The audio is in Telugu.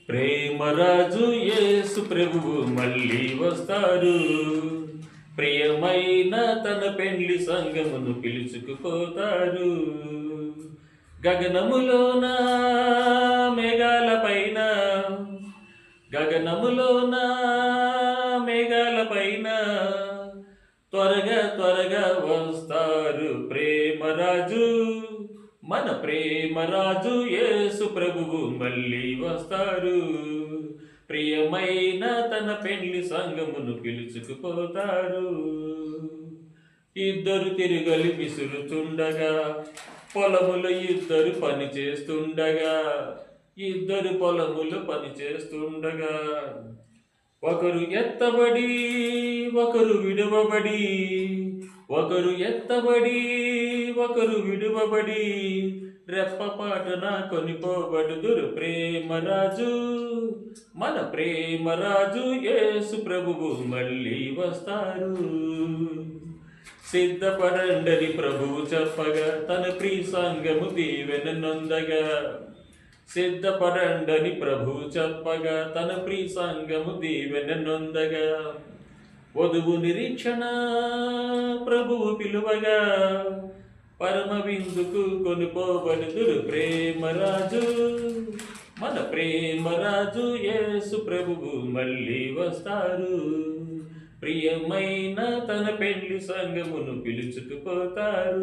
ప్రేమరాజు యేసు ప్రభువు మళ్ళీ వస్తారు. ప్రియమైన తన పెండ్లి సంగమును పిలుచుకుపోతారు. గగనములోన మేఘాలపైన గగనములోన మేఘాలపైన త్వరగా త్వరగా వస్తారు ప్రేమరాజు. మన ప్రేమరాజు యేసు ప్రభువు మళ్ళీ వస్తారు. ప్రియమైన తన పెండ్లి సంగమును పిలుచుకుపోతారు. ఇద్దరు తిరుగలి విసురుతుండగా, పొలములు ఇద్దరు పని చేస్తుండగా, ఇద్దరు పొలములు పని చేస్తుండగా, ఒకరు ఎత్తబడి ఒకరు విడువబడి, ఒకరు ఎత్తబడి ఒకరు విడువబడి, రెప్పపాటున కొనిపోబడుదురు ప్రేమరాజు. మన ప్రేమరాజు యేసు ప్రభువు మళ్ళీ వస్తారు. సిద్ధపడండని ప్రభువు చెప్పగా, తన ప్రియ సంఘము దీవెన నొందగా. సిద్ధపడండని ప్రభువు చెప్పగా, తన ప్రియ సంఘము దీవెన నొందగా. వధువు నిరీక్షణ ప్రభువు పిలువగా, పరమ విందుకు కొనుపోబడుదురు ప్రేమరాజు. మన ప్రేమరాజు యేసు ప్రభువు మళ్ళీ వస్తారు. ప్రియమైన తన పెళ్లి సంగమును పిలుచుకుపోతారు.